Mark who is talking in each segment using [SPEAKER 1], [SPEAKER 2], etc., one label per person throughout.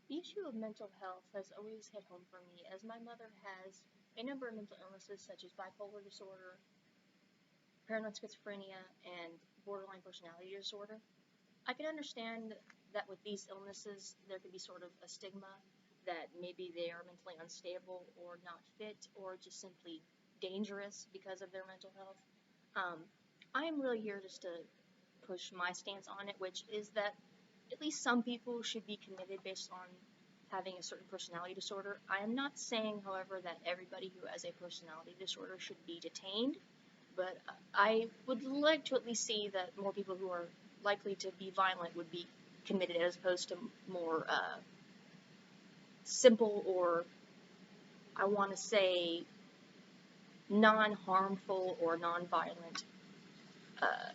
[SPEAKER 1] The issue of mental health has always hit home for me, as my mother has a number of mental illnesses such as bipolar disorder, paranoid schizophrenia, and borderline personality disorder. I can understand that with these illnesses, there could be sort of a stigma that maybe they are mentally unstable or not fit or just simply dangerous because of their mental health. Um, I am really here just to push my stance on it, which is that at least some people should be committed based on having a certain personality disorder. I am not saying, however, that everybody who has a personality disorder should be detained, but I would like to at least see that more people who are likely to be violent would be committed as opposed to more simple or, I want to say, non-harmful or non-violent uh,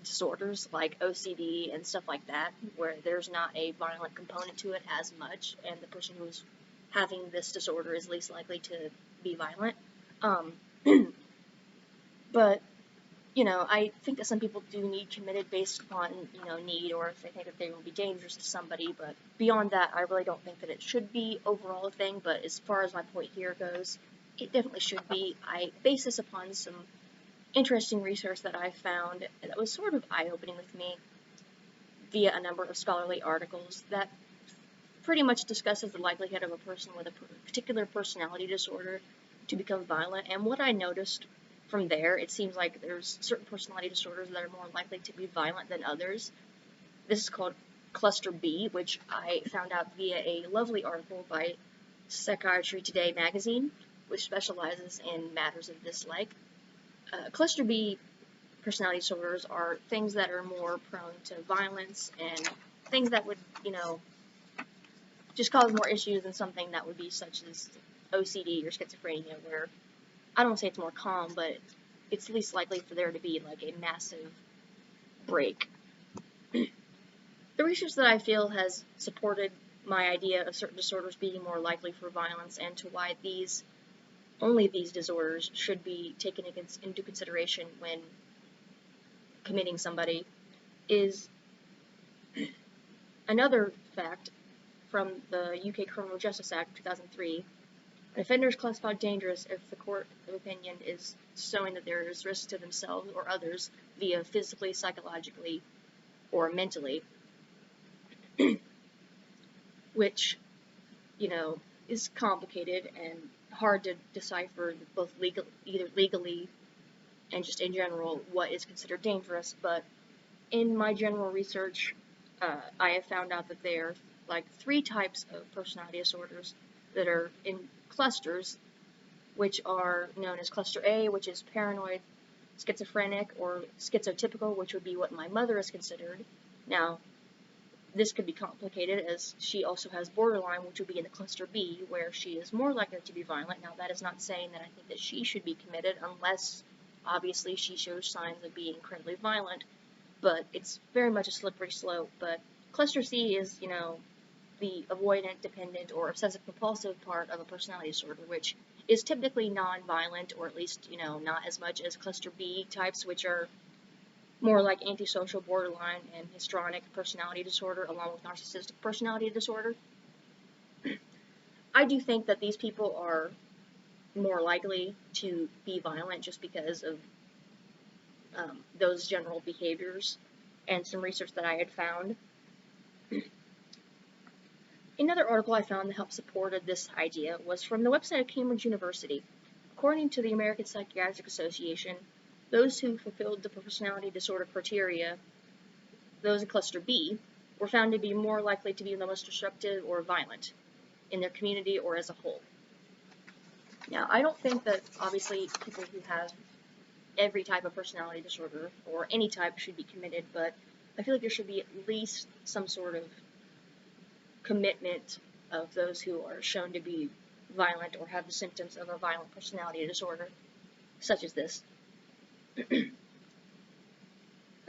[SPEAKER 1] disorders like OCD and stuff like that, where there's not a violent component to it as much, and the person who's having this disorder is least likely to be violent. Um, but I think that some people do need committed based upon, need, or if they think that they will be dangerous to somebody, but beyond that, I really don't think that it should be overall a thing, but as far as my point here goes, it definitely should be. I base this upon some interesting research that I found that was sort of eye-opening with me via a number of scholarly articles that pretty much discusses the likelihood of a person with a particular personality disorder to become violent. And what I noticed from there, it seems like there's certain personality disorders that are more likely to be violent than others. This is called Cluster B, which I found out via a lovely article by Psychiatry Today magazine, which specializes in matters of this like. Cluster B personality disorders are things that are more prone to violence and things that would, just cause more issues than something that would be such as OCD or schizophrenia, where I don't say it's more calm, but it's least likely for there to be like a massive break. The research that I feel has supported my idea of certain disorders being more likely for violence and to why only these disorders should be taken into consideration when committing somebody is another fact from the UK Criminal Justice Act 2003. An offender is classified dangerous if the court of opinion is showing that there is risk to themselves or others via physically, psychologically, or mentally, which, is complicated and hard to decipher both either legally and just in general what is considered dangerous. But in my general research, I have found out that there are like 3 types of personality disorders that are in clusters, which are known as cluster A, which is paranoid, schizophrenic, or schizotypical, which would be what my mother is considered. Now, this could be complicated as she also has borderline, which would be in the cluster B, where she is more likely to be violent. Now, that is not saying that I think that she should be committed unless, obviously, she shows signs of being incredibly violent, but it's very much a slippery slope. But cluster C is, the avoidant, dependent, or obsessive-compulsive part of a personality disorder, which is typically non-violent, or at least, not as much as cluster B types, which are more like antisocial, borderline, and histrionic personality disorder, along with narcissistic personality disorder. I do think that these people are more likely to be violent just because of those general behaviors and some research that I had found. Another article I found that helped support this idea was from the website of Cambridge University. According to the American Psychiatric Association, those who fulfilled the personality disorder criteria, those in cluster B, were found to be more likely to be the most disruptive or violent in their community or as a whole. Now, I don't think that, obviously, people who have every type of personality disorder or any type should be committed, but I feel like there should be at least some sort of commitment of those who are shown to be violent or have the symptoms of a violent personality disorder, such as this. I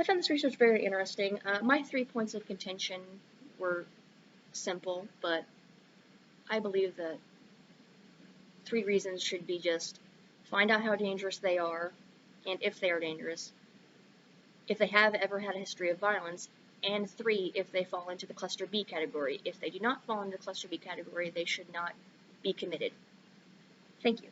[SPEAKER 1] found this research very interesting. My 3 points of contention were simple, but I believe that 3 reasons should be just find out how dangerous they are, and if they are dangerous. If they have ever had a history of violence, and 3 if they fall into the Cluster B category. If they do not fall into the Cluster B category, they should not be committed. Thank you.